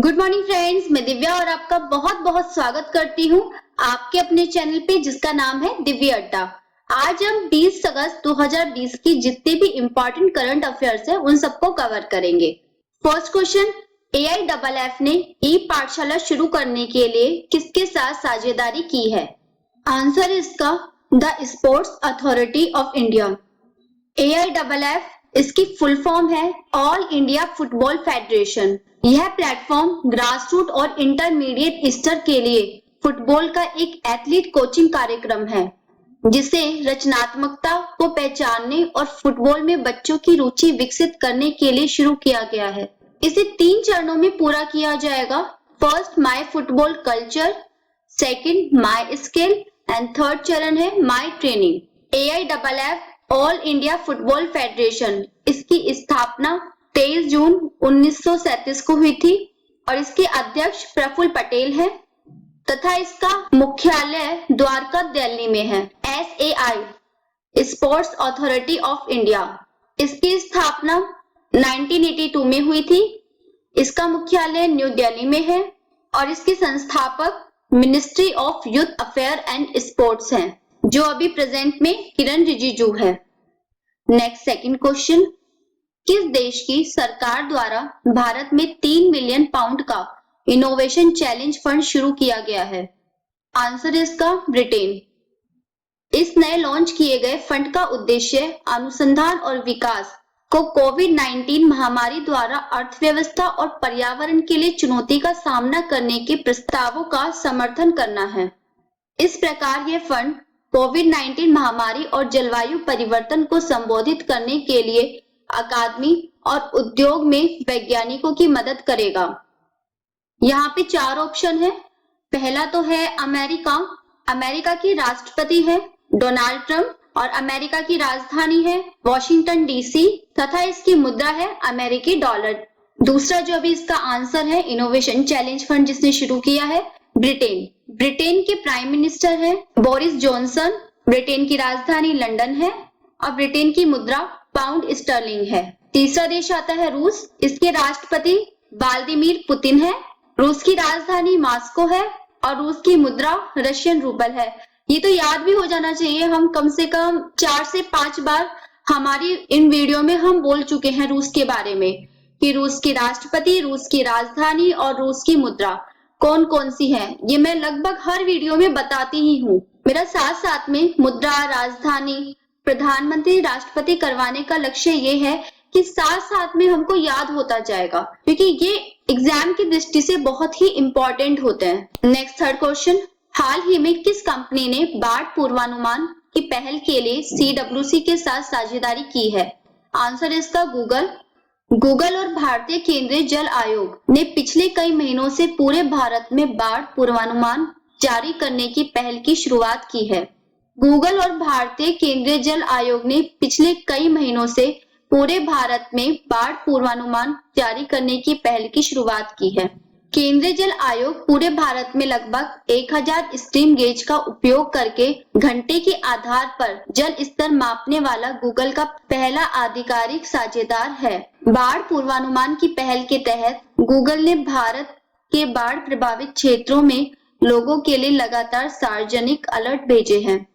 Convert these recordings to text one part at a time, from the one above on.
Good morning friends, मैं दिव्या और आपका बहुत बहुत स्वागत करती हूँ आपके अपने चैनल पे जिसका नाम है दिव्या अड्डा। आज हम 20 अगस्त 2020 की जितने भी इम्पोर्टेंट करंट अफेयर्स है उन सबको कवर करेंगे। फर्स्ट क्वेश्चन, AIFF ने ई पाठशाला शुरू करने के लिए किसके साथ साझेदारी की है? आंसर इसका the sports authority of India. AIFF इसकी फुल फॉर्म है ऑल इंडिया फुटबॉल फेडरेशन। यह प्लेटफॉर्म ग्रासरूट और इंटरमीडिएट स्तर के लिए फुटबॉल का एक एथलीट कोचिंग कार्यक्रम है जिसे रचनात्मकता को पहचानने और फुटबॉल में बच्चों की रुचि विकसित करने के लिए शुरू किया गया है। इसे 3 चरणों में पूरा किया जाएगा। First, my football culture, second my skill and third चरण है my training. AIFF all India football federation, इसकी स्थापना 23 जून 1937 को हुई थी और इसके अध्यक्ष प्रफुल्ल पटेल हैं तथा इसका मुख्यालय द्वारका दिल्ली में है। SAI sports authority of India, इसकी स्थापना 1982 में हुई थी। इसका मुख्यालय न्यू दिल्ली में है और इसके संस्थापक ministry of youth affair and sports हैं, जो अभी प्रेजेंट में किरण रिजिजू है। नेक्स्ट सेकंड क्वेश्चन, किस देश की सरकार द्वारा भारत में 3 मिलियन पाउंड का इनोवेशन चैलेंज फंड शुरू किया गया है? आंसर इसका ब्रिटेन। इस नए लॉन्च किए गए फंड का उद्देश्य अनुसंधान और विकास को कोविड-19 महामारी द्वारा अर्थव्यवस्था और पर्यावरण के लिए चुनौती का सामना करने के प्रस्तावों का समर्थन करना है। इस प्रकार यह फंड कोविड-19 महामारी और जलवायु परिवर्तन को संबोधित करने के लिए अकादमी और उद्योग में वैज्ञानिकों की मदद करेगा। यहाँ पे 4 ऑप्शन है। पहला तो है अमेरिका की राष्ट्रपति है डोनाल्ड ट्रंप और अमेरिका की राजधानी है वॉशिंगटन DC तथा इसकी मुद्रा है अमेरिकी डॉलर। दूसरा जो अभी इसका आंसर है इनोवेशन चैलेंज फंड जिसने शुरू किया है ब्रिटेन के प्राइम मिनिस्टर है बोरिस जॉनसन। ब्रिटेन की राजधानी लंदन है और ब्रिटेन की मुद्रा पाउंड स्टर्लिंग है। तीसरा देश आता है रूस, इसके राष्ट्रपति व्लादिमीर पुतिन है। रूस की राजधानी मॉस्को है और रूस की मुद्रा रशियन रूबल है। ये तो याद भी हो जाना चाहिए, हम कम से कम 4 से 5 बार हमारी इन वीडियो में हम बोल चुके हैं रूस के बारे में कि रूस की राष्ट्रपति, रूस की राजधानी और रूस की मुद्रा कौन कौन सी है। ये मैं लगभग हर वीडियो में बताती ही हूँ। मेरा साथ साथ में मुद्रा, राजधानी, प्रधानमंत्री, राष्ट्रपति करवाने का लक्ष्य ये है कि साथ साथ में हमको याद होता जाएगा, क्योंकि ये एग्जाम की दृष्टि से बहुत ही इंपॉर्टेंट होते हैं। नेक्स्ट थर्ड क्वेश्चन, हाल ही में किस कंपनी ने बाढ़ पूर्वानुमान की पहल के लिए CWC के साथ साझेदारी की है? आंसर इसका गूगल और भारतीय केंद्रीय जल आयोग ने पिछले कई महीनों से पूरे भारत में बाढ़ पूर्वानुमान जारी करने की पहल की शुरुआत की है। गूगल और भारतीय केंद्रीय जल आयोग ने पिछले कई महीनों से पूरे भारत में बाढ़ पूर्वानुमान जारी करने की पहल की शुरुआत की है। केंद्रीय जल आयोग पूरे भारत में लगभग 1000 स्ट्रीम गेज का उपयोग करके घंटे के आधार पर जल स्तर मापने वाला गूगल का पहला आधिकारिक साझेदार है। बाढ़ पूर्वानुमान की पहल के तहत गूगल ने भारत के बाढ़ प्रभावित क्षेत्रों में लोगों के लिए लगातार सार्वजनिक अलर्ट भेजे हैं।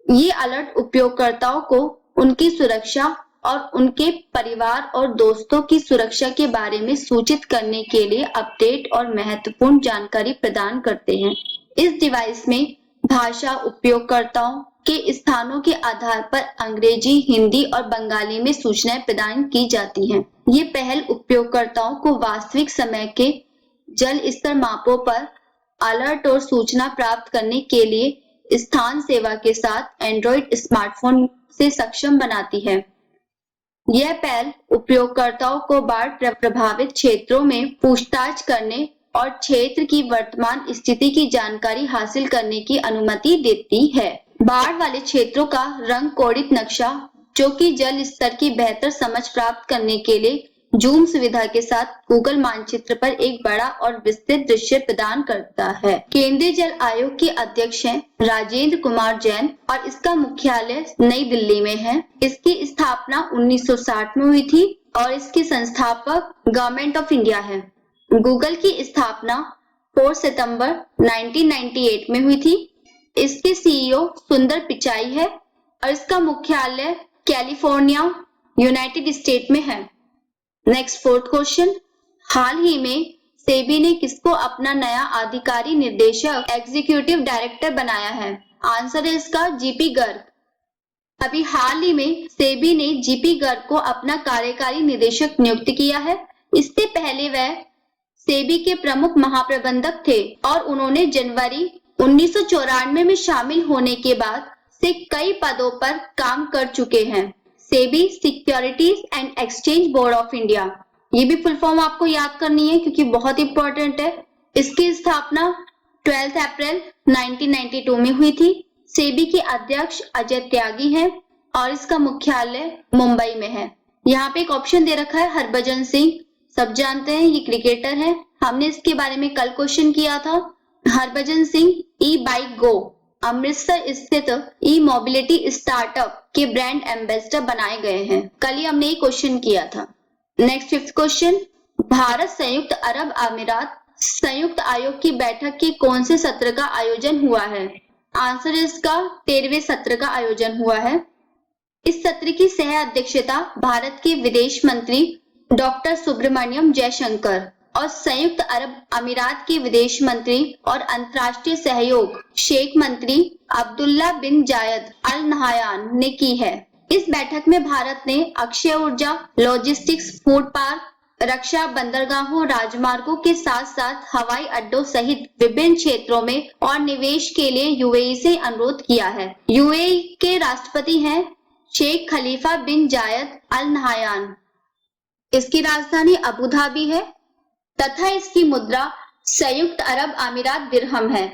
ये अलर्ट उपयोगकर्ताओं को उनकी सुरक्षा और उनके परिवार और दोस्तों की सुरक्षा के बारे में सूचित करने के लिए अपडेट और महत्वपूर्ण जानकारी प्रदान करते हैं। इस डिवाइस में भाषा उपयोगकर्ताओं के स्थानों के आधार पर अंग्रेजी, हिंदी और बंगाली में सूचनाएं प्रदान की जाती हैं। ये पहल उपयोगकर्ताओं को वास्तविक समय के जल स्तर मापों पर अलर्ट और सूचना प्राप्त करने के लिए स्थान सेवा के साथ एंड्रॉइड स्मार्टफोन से सक्षम बनाती है। यह पहल उपयोगकर्ताओं को बाढ़ प्रभावित क्षेत्रों में पूछताछ करने और क्षेत्र की वर्तमान स्थिति की जानकारी हासिल करने की अनुमति देती है। बाढ़ वाले क्षेत्रों का रंग कोडित नक्शा, जो कि जल स्तर की बेहतर समझ प्राप्त करने के लिए जूम सुविधा के साथ गूगल मानचित्र पर एक बड़ा और विस्तृत दृश्य प्रदान करता है। केंद्रीय जल आयोग के अध्यक्ष हैं राजेंद्र कुमार जैन और इसका मुख्यालय नई दिल्ली में है। इसकी स्थापना 1960 में हुई थी और इसके संस्थापक गवर्नमेंट ऑफ इंडिया है। गूगल की स्थापना 4 सितंबर 1998 में हुई थी। इसके सीईओ सुंदर पिचाई है और इसका मुख्यालय कैलिफोर्निया, यूनाइटेड स्टेट में है। नेक्स्ट फोर्थ क्वेश्चन, हाल ही में सेबी ने किसको अपना नया अधिकारी निर्देशक एग्जीक्यूटिव डायरेक्टर बनाया है? आंसर है इसका जीपी गर्ग। अभी हाल ही में सेबी ने जीपी गर्ग को अपना कार्यकारी निदेशक नियुक्त किया है। इससे पहले वह सेबी के प्रमुख महाप्रबंधक थे और उन्होंने जनवरी 1994 में शामिल होने के बाद से कई पदों पर काम कर चुके हैं। SEBI securities and exchange board of India, ये भी फुल फॉर्म आपको याद करनी है क्योंकि बहुत इंपॉर्टेंट है। इसकी स्थापना 12 अप्रैल 1992 में हुई थी। सेबी के अध्यक्ष अजय त्यागी हैं और इसका मुख्यालय मुंबई में है। यहाँ पे एक ऑप्शन दे रखा है हरभजन सिंह, सब जानते हैं ये क्रिकेटर है। हमने इसके बारे में कल क्वेश्चन किया था। हरभजन सिंह ई बाइक गो अमृतसर स्थित ई मोबिलिटी स्टार्टअप के ब्रांड एम्बेसडर बनाए गए हैं। कल ही हमने ये क्वेश्चन किया था। नेक्स्ट फिफ्थ क्वेश्चन, भारत संयुक्त अरब अमीरात संयुक्त आयोग की बैठक के कौन से सत्र का आयोजन हुआ है? आंसर इसका 13वें सत्र का आयोजन हुआ है। इस सत्र की सह अध्यक्षता भारत के विदेश मंत्री डॉक्टर सुब्रमण्यम जयशंकर और संयुक्त अरब अमीरात के विदेश मंत्री और अंतर्राष्ट्रीय सहयोग शेख मंत्री अब्दुल्ला बिन जायद अल नहायान ने की है। इस बैठक में भारत ने अक्षय ऊर्जा, लॉजिस्टिक्स, फूड पार्क, रक्षा, बंदरगाहों, राजमार्गों के साथ साथ हवाई अड्डों सहित विभिन्न क्षेत्रों में और निवेश के लिए यूएई से अनुरोध किया है। यूएई के राष्ट्रपति हैं शेख खलीफा बिन जायद अल नहायान। इसकी राजधानी अबू धाबी है तथा इसकी मुद्रा संयुक्त अरब अमीरात दिरहम है।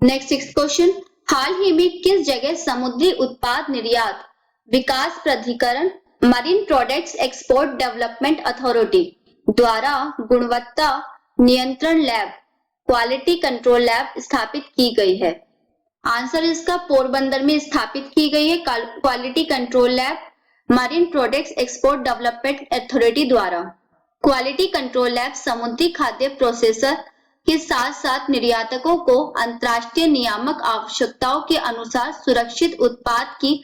नेक्स्ट सिक्स्थ क्वेश्चन, हाल ही में किस जगह समुद्री उत्पाद निर्यात विकास प्राधिकरण marine products export development authority द्वारा गुणवत्ता नियंत्रण लैब क्वालिटी कंट्रोल लैब स्थापित की गई है? आंसर इसका पोरबंदर में स्थापित की गई है quality control lab marine products export development authority द्वारा। क्वालिटी कंट्रोल लैब समुद्री खाद्य प्रोसेसर के साथ साथ निर्यातकों को अंतर्राष्ट्रीय नियामक आवश्यकताओं के अनुसार सुरक्षित उत्पाद की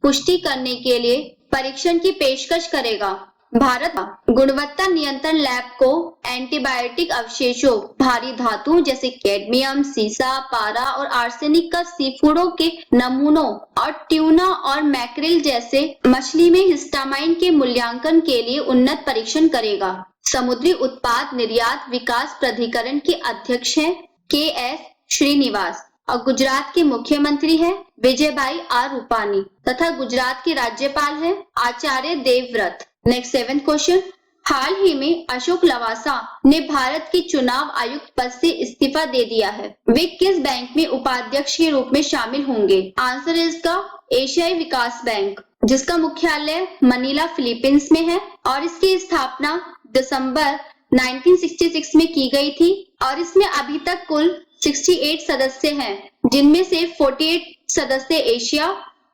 पुष्टि करने के लिए परीक्षण की पेशकश करेगा। भारत गुणवत्ता नियंत्रण लैब को एंटीबायोटिक अवशेषों, भारी धातुओं जैसे कैडमियम, सीसा, पारा और आर्सेनिक का सीफूडों के नमूनों और ट्यूना और मैक्रिल जैसे मछली में हिस्टामाइन के मूल्यांकन के लिए उन्नत परीक्षण करेगा। समुद्री उत्पाद निर्यात विकास प्राधिकरण के अध्यक्ष हैं के.एस. श्रीनिवास और गुजरात के मुख्यमंत्री हैं विजयभाई आर रूपानी तथा गुजरात के राज्यपाल हैं Acharya Devvrat. Next seventh question, हाल ही में अशोक लवासा ने भारत के चुनाव आयुक्त पद से इस्तीफा दे दिया है। वे किस बैंक में उपाध्यक्ष के रूप में शामिल होंगे? आंसर है इसका एशियाई विकास बैंक, जिसका मुख्यालय मनीला फिलीपींस में है और इसकी स्थापना दिसंबर 1966 में की गई थी और इसमें अभी तक कुल 68 सदस्य हैं, जिनमें से 48 सदस्य एशिया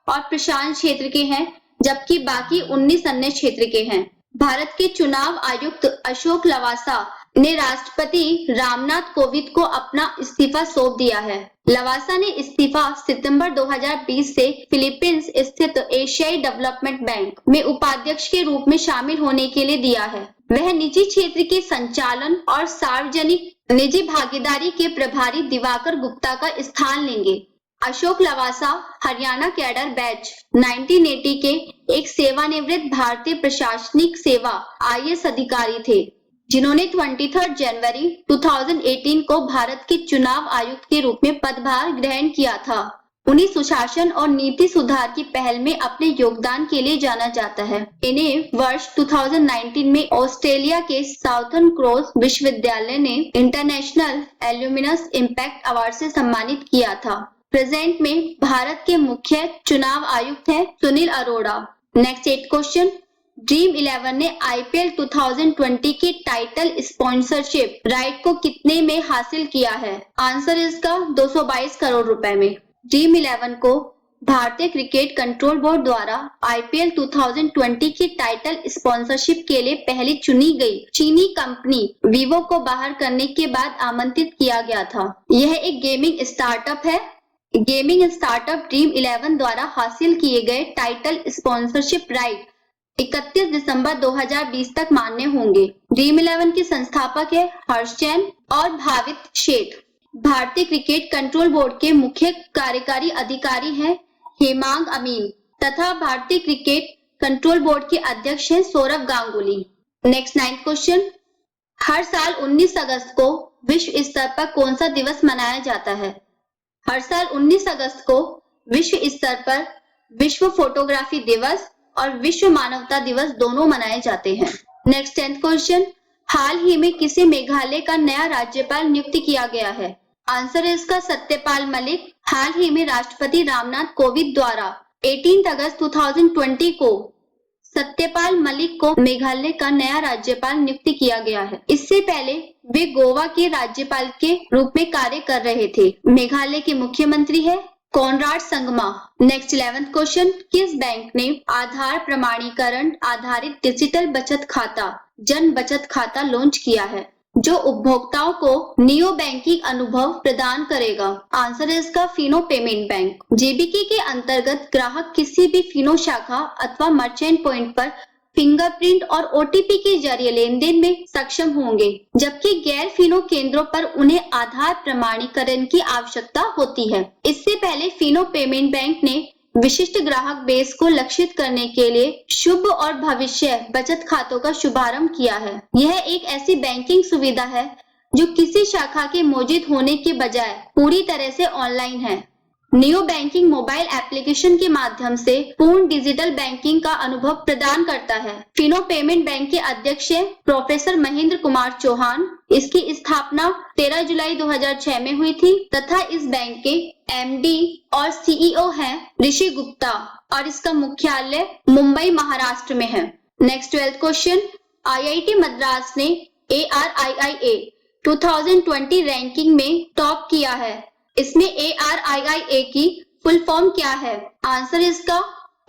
और प्रशांत क्षेत्र के हैं, जबकि बाकी 19 अन्य क्षेत्र के हैं। भारत के चुनाव आयुक्त अशोक लवासा ने राष्ट्रपति रामनाथ कोविंद को अपना इस्तीफा सौंप दिया है। लवासा ने इस्तीफा सितंबर 2020 से फिलीपींस स्थित एशियाई डेवलपमेंट बैंक में उपाध्यक्ष के रूप में शामिल होने के लिए दिया है। वह निजी क्षेत्र के संचालन और सार्वजनिक निजी भागीदारी के प्रभारी दिवाकर गुप्ता का स्थान लेंगे। अशोक लवासा हरियाणा कैडर बैच 1980 के एक सेवानिवृत्त भारतीय प्रशासनिक सेवा IAS अधिकारी थे, जिन्होंने 23 जनवरी 2018 को भारत के चुनाव आयुक्त के रूप में पदभार ग्रहण किया था। उन्हें सुशासन और नीति सुधार की पहल में अपने योगदान के लिए जाना जाता है। इन्हें वर्ष 2019 में ऑस्ट्रेलिया के साउथर्न क्रॉस विश्वविद्यालय ने इंटरनेशनल एल्यूमिनस इम्पैक्ट अवार्ड से सम्मानित किया था। प्रेजेंट में भारत के मुख्य चुनाव आयुक्त हैं Sunil Arora. Next 8 question, dream 11 ने IPL 2020 के टाइटल स्पॉन्सरशिप राइट को कितने में हासिल किया है? आंसर इसका 222 करोड़ रुपए में। ड्रीम 11 को भारतीय क्रिकेट कंट्रोल बोर्ड द्वारा IPL 2020 की टाइटल स्पॉन्सरशिप के लिए पहली चुनी गई चीनी कंपनी वीवो को बाहर करने के बाद आमंत्रित किया गया था। यह एक गेमिंग स्टार्टअप है। गेमिंग स्टार्टअप ड्रीम 11 द्वारा हासिल किए गए टाइटल स्पॉन्सरशिप राइट 31 दिसंबर 2020 तक मान्य होंगे। ड्रीम 11 के संस्थापक है हर्ष जैन और भावित शेठ। भारतीय क्रिकेट कंट्रोल बोर्ड के मुख्य कार्यकारी अधिकारी हैं हेमांग अमीन तथा भारतीय क्रिकेट कंट्रोल बोर्ड के अध्यक्ष हैं Sourav Ganguly. Next 9th question, हर साल 19 अगस्त को विश्व स्तर पर कौन सा दिवस मनाया जाता है? हर साल 19 अगस्त को विश्व स्तर पर विश्व फोटोग्राफी दिवस और विश्व मानवता दिवस दोनों मनाए जाते हैं। नेक्स्ट 10th क्वेश्चन, हाल ही में किसे मेघालय का नया राज्यपाल नियुक्त किया गया है? आंसर है इसका सत्यपाल मलिक। हाल ही में राष्ट्रपति रामनाथ कोविंद द्वारा 18 अगस्त 2020 को सत्यपाल मलिक को मेघालय का नया राज्यपाल नियुक्त किया गया है। इससे पहले वे गोवा के राज्यपाल के रूप में कार्य कर रहे थे। मेघालय के मुख्यमंत्री है Conrad Sangma. Next 11th question, किस बैंक ने आधार प्रमाणीकरण आधारित डिजिटल बचत खाता जन बचत खाता लॉन्च किया है जो उपभोक्ताओं को नियो बैंकिंग अनुभव प्रदान करेगा? आंसर है इसका फिनो पेमेंट बैंक। जेबीके के अंतर्गत ग्राहक किसी भी फिनो शाखा अथवा मर्चेंट पॉइंट पर फिंगरप्रिंट और OTP के जरिए लेनदेन में सक्षम होंगे, जबकि गैर फिनो केंद्रों पर उन्हें आधार प्रमाणीकरण की आवश्यकता होती है। इससे पहले फिनो पेमेंट बैंक ने विशिष्ट ग्राहक बेस को लक्षित करने के लिए शुभ और भविष्य बचत खातों का शुभारंभ किया है। यह एक ऐसी बैंकिंग सुविधा है जो किसी शाखा के मौजूद होने के बजाय पूरी तरह से ऑनलाइन है। नियो बैंकिंग मोबाइल एप्लीकेशन के माध्यम से पूर्ण डिजिटल बैंकिंग का अनुभव प्रदान करता है। फिनो पेमेंट बैंक के अध्यक्ष हैं प्रोफेसर महेंद्र कुमार चौहान। इसकी स्थापना 13 जुलाई 2006 में हुई थी तथा इस बैंक के MD और CEO हैं ऋषि गुप्ता और इसका मुख्यालय मुंबई महाराष्ट्र में है। Next 12th question, IIT Madras ने ARIIA 2020 रैंकिंग में टॉप किया है। इसमें ARIIA की फुल फॉर्म क्या है? आंसर इसका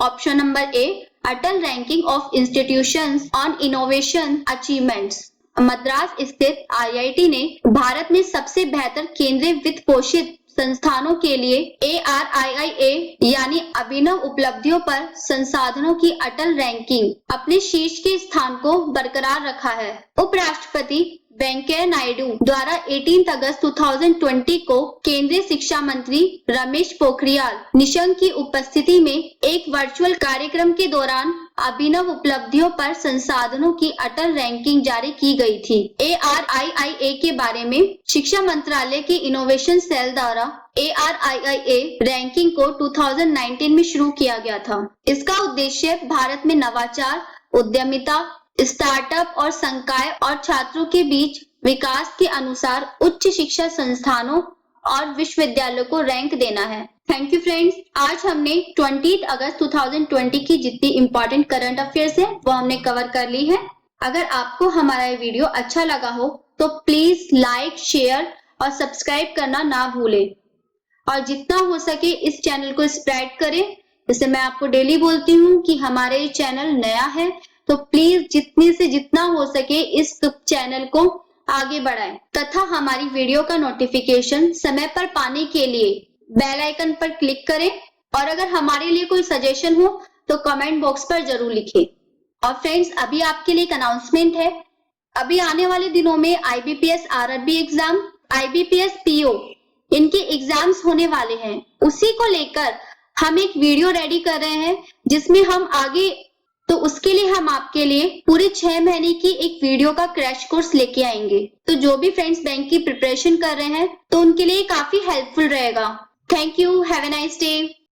option number A, Atal ranking of institutions on innovation achievements. Madras स्थित IIT ने भारत में सबसे बेहतर केंद्रीय वित्त पोषित संस्थानों के लिए ARIIA यानी अभिनव उपलब्धियों पर संसाधनों की अटल रैंकिंग अपने शीर्ष के स्थान को बरकरार रखा है। उपराष्ट्रपति वेंकैया नायडू द्वारा 18 अगस्त 2020 को केंद्रीय शिक्षा मंत्री रमेश पोखरियाल निशंक की उपस्थिति में एक वर्चुअल कार्यक्रम के दौरान अभिनव उपलब्धियों पर संसाधनों की अटल रैंकिंग जारी की गई थी। ARIIA के बारे में शिक्षा मंत्रालय के इनोवेशन सेल द्वारा ARIIA रैंकिंग को 2019 में शुरू किया गया था। इसका उद्देश्य भारत में नवाचार, उद्यमिता, स्टार्टअप और संकाय और छात्रों के बीच विकास के अनुसार उच्च शिक्षा संस्थानों और विश्वविद्यालयों को रैंक देना है। थैंक यू फ्रेंड्स, आज हमने 20 अगस्त 2020 की जितनी इम्पोर्टेंट करंट अफेयर्स है वो हमने कवर कर ली है। अगर आपको हमारा ये वीडियो अच्छा लगा हो तो प्लीज लाइक, शेयर और सब्सक्राइब करना ना भूलें और जितना हो सके इस चैनल को स्प्रेड करें। जैसे मैं आपको डेली बोलती हूँ कि हमारे ये चैनल नया है तो प्लीज जितने से जितना हो सके इस चैनल को आगे बढ़ाएं तथा हमारी वीडियो का नोटिफिकेशन समय पर पाने के लिए बेल आइकन पर क्लिक करें और अगर हमारे लिए कोई सजेशन हो तो कमेंट बॉक्स पर जरूर लिखें। और फ्रेंड्स, अभी आपके लिए एक अनाउंसमेंट है। अभी आने वाले दिनों में IBPS RRB exam, IBPS PO इनके एग्जाम्स होने वाले हैं। उसी को लेकर हम एक वीडियो रेडी कर रहे हैं जिसमें हम आगे तो उसके लिए हम आपके लिए पूरे 6 महीने की एक वीडियो का क्रैश कोर्स लेके आएंगे। तो जो भी फ्रेंड्स बैंक की प्रिपरेशन कर रहे हैं तो उनके लिए काफी हेल्पफुल रहेगा। Thank you, have a nice day.